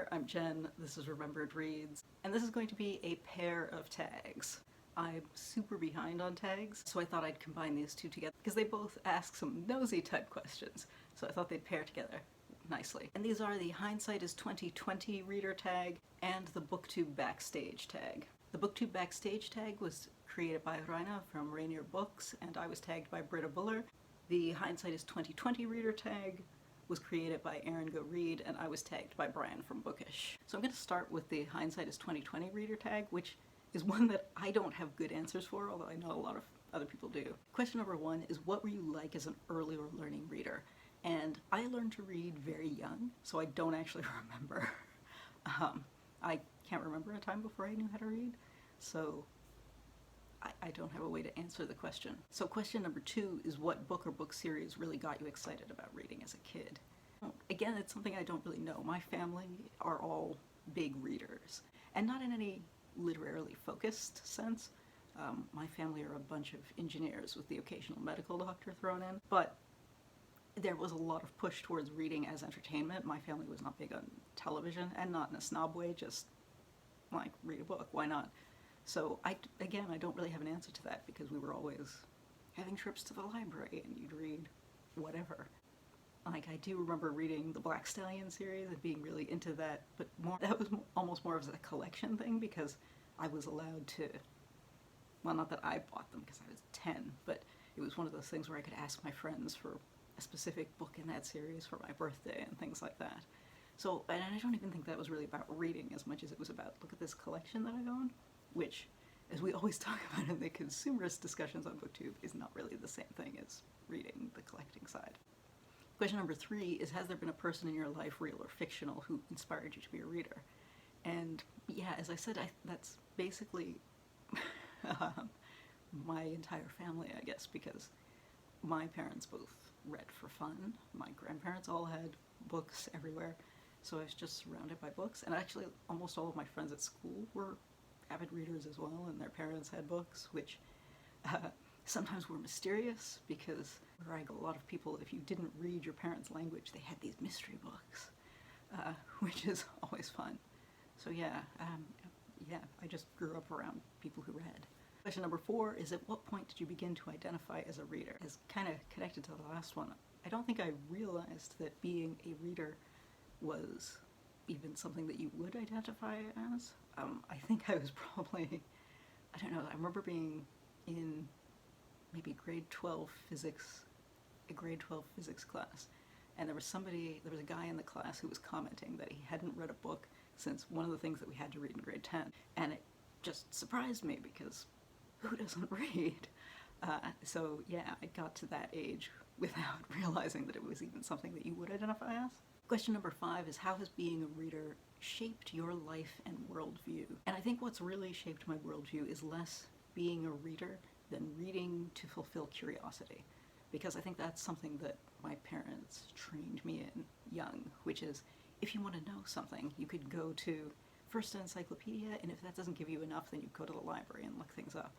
there, I'm Jen, this is Remembered Reads, and this is going to be a pair of tags. I'm super behind on tags, so I thought I'd combine these two together because they both ask some nosy type questions, so I thought they'd pair together nicely. And these are the Hindsight is 2020 reader tag and the Booktube Backstage tag. The Booktube Backstage tag was created by Raina from Rainier Books, and I was tagged by Britta Buller. The Hindsight is 2020 reader tag was created by Erin Go Read, and I was tagged by Brian from Bookish. So I'm going to start with the Hindsight is 2020 reader tag, which is one that I don't have good answers for, although I know a lot of other people do. Question number one is, what were you like as an early or learning reader? And I learned to read very young, so I don't actually remember. I can't remember a time before I knew how to read, so I don't have a way to answer the question. So question number two is, what book or book series really got you excited about reading as a kid? Again, it's something I don't really know. My family are all big readers, and not in any literarily focused sense. My family are a bunch of engineers with the occasional medical doctor thrown in, but there was a lot of push towards reading as entertainment. My family was not big on television, and not in a snob way, just like, read a book, why not? So I don't really have an answer to that, because we were always having trips to the library and you'd read whatever. Like, I do remember reading the Black Stallion series and being really into that, but that was almost more of a collection thing, because I was allowed to, well, not that I bought them because I was 10, but it was one of those things where I could ask my friends for a specific book in that series for my birthday and things like that. So, and I don't even think that was really about reading as much as it was about, look at this collection that I own, which, as we always talk about in the consumerist discussions on Booktube, is not really the same thing as reading, the collecting side. Question number three is, has there been a person in your life, real or fictional, who inspired you to be a reader? And yeah, as I said, that's basically my entire family, I guess, because my parents both read for fun. My grandparents all had books everywhere, so I was just surrounded by books. And actually, almost all of my friends at school were avid readers as well, and their parents had books, which sometimes were mysterious, because where I go, a lot of people, if you didn't read your parents' language, they had these mystery books, which is always fun. So yeah, I just grew up around people who read. Question number four is, at what point did you begin to identify as a reader? It's kind of connected to the last one. I don't think I realized that being a reader was even something that you would identify as. I think I was probably, I don't know, I remember being in maybe grade 12 physics, a grade 12 physics class, and there was a guy in the class who was commenting that he hadn't read a book since one of the things that we had to read in grade 10, and it just surprised me, because who doesn't read? So yeah, I got to that age without realizing that it was even something that you would identify as. Question number five is, how has being a reader shaped your life and worldview? And I think what's really shaped my worldview is less being a reader than reading to fulfill curiosity. Because I think that's something that my parents trained me in young, which is, if you want to know something, you could go to first an encyclopedia, and if that doesn't give you enough, then you go to the library and look things up.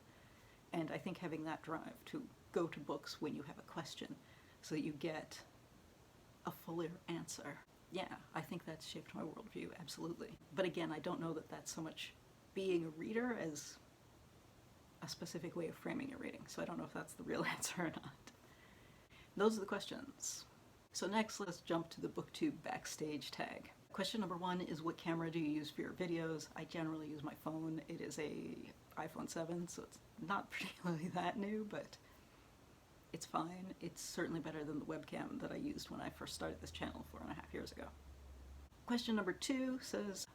And I think having that drive to go to books when you have a question, so that you get a fuller answer. Yeah, I think that's shaped my worldview, absolutely. But again, I don't know that that's so much being a reader as a specific way of framing your reading, so I don't know if that's the real answer or not. Those are the questions. So next, let's jump to the Booktube Backstage tag. Question number one is, what camera do you use for your videos? I generally use my phone. It is a iPhone 7, so it's not particularly that new, but it's fine. It's certainly better than the webcam that I used when I first started this channel 4.5 years ago. Question number two says,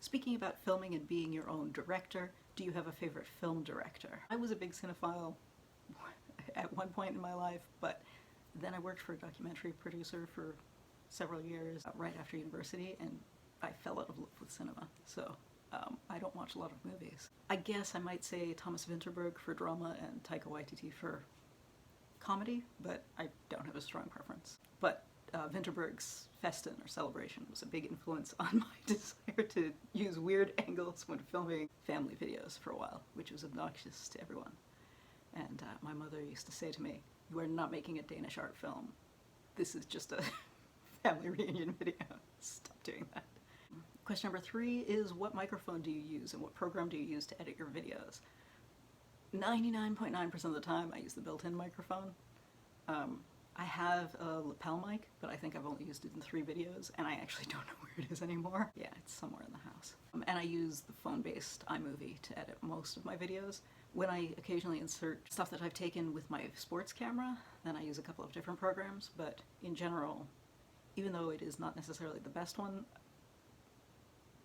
speaking about filming and being your own director, do you have a favorite film director? I was a big cinephile at one point in my life, but then I worked for a documentary producer for several years right after university, and I fell out of love with cinema, so I don't watch a lot of movies. I guess I might say Thomas Vinterberg for drama and Taika Waititi for comedy, but I don't have a strong preference. But Vinterberg's Festen, or Celebration, was a big influence on my desire to use weird angles when filming family videos for a while, which was obnoxious to everyone. And my mother used to say to me, "You are not making a Danish art film. This is just a family reunion video. Stop doing that." Question number 3 is, what microphone do you use and what program do you use to edit your videos? 99.9% of the time I use the built-in microphone. I have a lapel mic, but I think I've only used it in 3 videos, and I actually don't know where it is anymore. Yeah, it's somewhere in the house. And I use the phone-based iMovie to edit most of my videos. When I occasionally insert stuff that I've taken with my sports camera, then I use a couple of different programs, but in general, even though it is not necessarily the best one,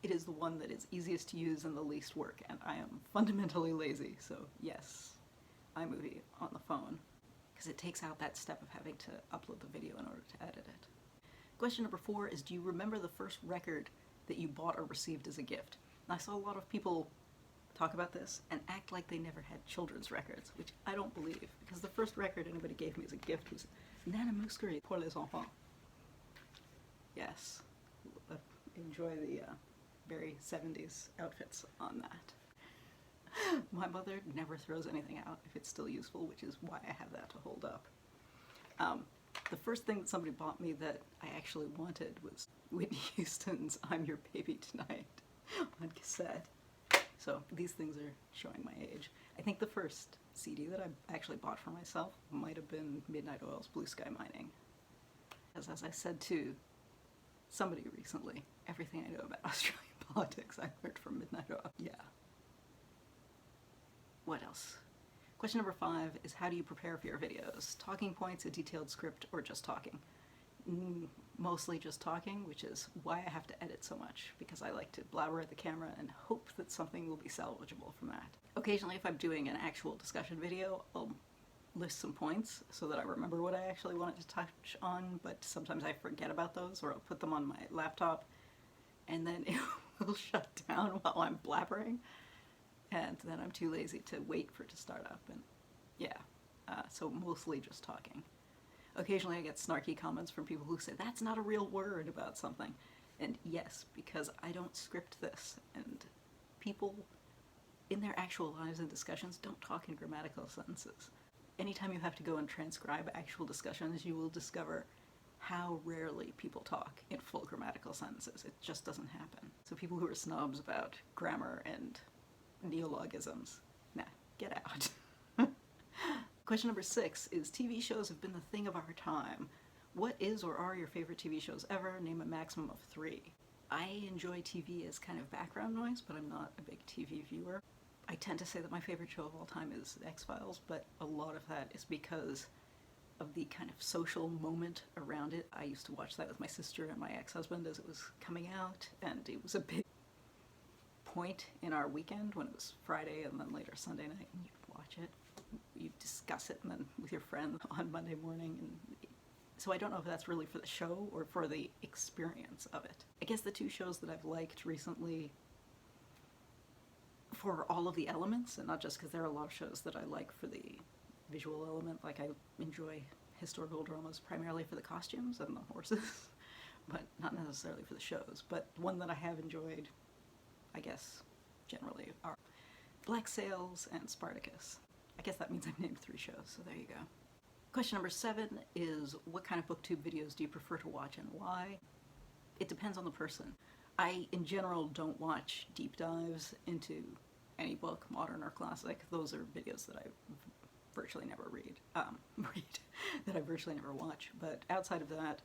it is the one that is easiest to use and the least work, and I am fundamentally lazy, so yes, iMovie on the phone, because it takes out that step of having to upload the video in order to edit it. Question number 4 is, do you remember the first record that you bought or received as a gift? And I saw a lot of people talk about this and act like they never had children's records, which I don't believe, because the first record anybody gave me as a gift was Nana Mouskouri pour les enfants. Yes, enjoy the very 70s outfits on that. My mother never throws anything out if it's still useful, which is why I have that to hold up. The first thing that somebody bought me that I actually wanted was Whitney Houston's I'm Your Baby Tonight on cassette. So these things are showing my age. I think the first CD that I actually bought for myself might have been Midnight Oil's Blue Sky Mining. As I said to somebody recently, everything I know about Australian politics I learned from Midnight Oil. Yeah. What else? Question number 5 is, how do you prepare for your videos? Talking points, a detailed script, or just talking? Mostly just talking, which is why I have to edit so much, because I like to blabber at the camera and hope that something will be salvageable from that. Occasionally, if I'm doing an actual discussion video, I'll list some points so that I remember what I actually wanted to touch on, but sometimes I forget about those, or I'll put them on my laptop and then it will shut down while I'm blabbering, and then I'm too lazy to wait for it to start up, and yeah, so mostly just talking. Occasionally I get snarky comments from people who say, that's not a real word about something, and yes, because I don't script this, and people in their actual lives and discussions don't talk in grammatical sentences. Anytime you have to go and transcribe actual discussions, you will discover how rarely people talk in full grammatical sentences. It just doesn't happen. So people who are snobs about grammar and neologisms, nah, get out. Question number 6 is, TV shows have been the thing of our time. What is or are your favorite TV shows ever? Name a maximum of 3. I enjoy TV as kind of background noise, but I'm not a big TV viewer. I tend to say that my favorite show of all time is X-Files, but a lot of that is because of the kind of social moment around it. I used to watch that with my sister and my ex-husband as it was coming out, and it was a big point in our weekend when it was Friday and then later Sunday night, and you'd watch it, you'd discuss it, and then with your friend on Monday morning. And so I don't know if that's really for the show or for the experience of it. I guess the 2 shows that I've liked recently for all of the elements, and not just because there are a lot of shows that I like for the visual element, like I enjoy historical dramas primarily for the costumes and the horses, but not necessarily for the shows. But one that I have enjoyed, I guess, generally, are Black Sails and Spartacus. I guess that means I've named 3 shows, so there you go. Question number 7 is, what kind of booktube videos do you prefer to watch and why? It depends on the person. I, in general, don't watch deep dives into any book, modern or classic. Those are videos that I virtually never that I virtually never watch. But outside of that,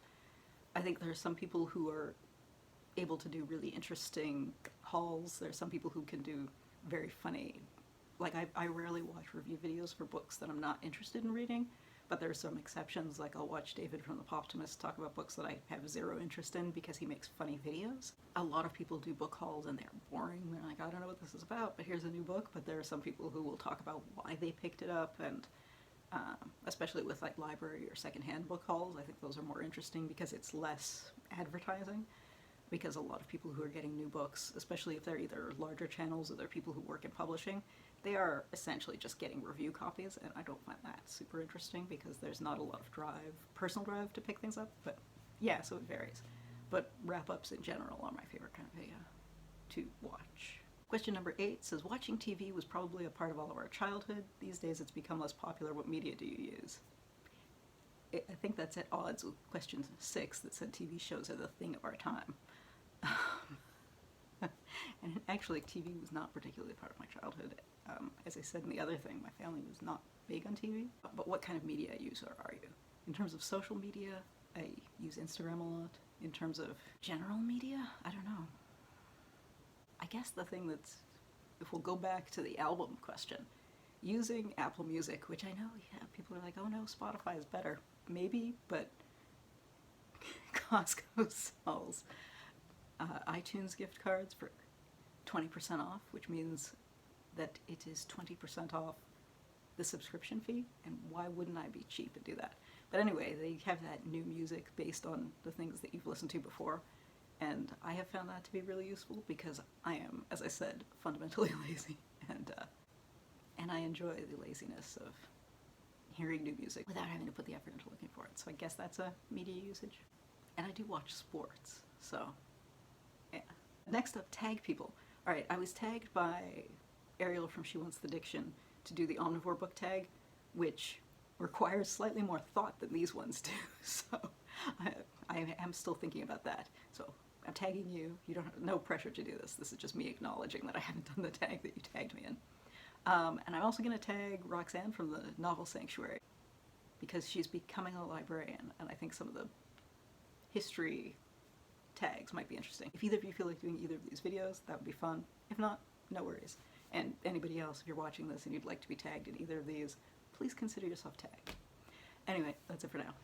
I think there are some people who are able to do really interesting hauls. There are some people who can do very funny, like I rarely watch review videos for books that I'm not interested in reading, but there are some exceptions, like I'll watch David from the Poptimist talk about books that I have 0 interest in because he makes funny videos. A lot of people do book hauls and they're boring. They're like, I don't know what this is about, but here's a new book. But there are some people who will talk about why they picked it up, and especially with like library or secondhand book hauls, I think those are more interesting because it's less advertising. Because a lot of people who are getting new books, especially if they're either larger channels or they're people who work in publishing, they are essentially just getting review copies, and I don't find that super interesting because there's not a lot of personal drive to pick things up. But yeah, so it varies. But wrap-ups in general are my favorite kind of video to watch. Question number 8 says, watching TV was probably a part of all of our childhood. These days it's become less popular. What media do you use? I think that's at odds with question 6 that said TV shows are the thing of our time. actually, TV was not particularly part of my childhood. As I said in the other thing, my family was not big on TV. But what kind of media user are you? In terms of social media, I use Instagram a lot. In terms of general media, I don't know. I guess the thing that's, if we'll go back to the album question, using Apple Music, which I know, yeah, people are like, oh no, Spotify is better. Maybe, but Costco sells iTunes gift cards for 20% off, which means that it is 20% off the subscription fee, and why wouldn't I be cheap and do that? But anyway, they have that new music based on the things that you've listened to before, and I have found that to be really useful because I am, as I said, fundamentally lazy, and I enjoy the laziness of hearing new music without having to put the effort into looking for it. So I guess that's a media usage. And I do watch sports, so yeah. Next up, tag people. Alright, I was tagged by Ariel from She Wants the Diction to do the omnivore book tag, which requires slightly more thought than these ones do, so I am still thinking about that. So I'm tagging you. You don't have no pressure to do this. This is just me acknowledging that I haven't done the tag that you tagged me in. And I'm also going to tag Roxanne from the Novel Sanctuary, because she's becoming a librarian, and I think some of the history tags might be interesting. If either of you feel like doing either of these videos, that would be fun. If not, no worries. And anybody else, if you're watching this and you'd like to be tagged in either of these, please consider yourself tagged. Anyway, that's it for now.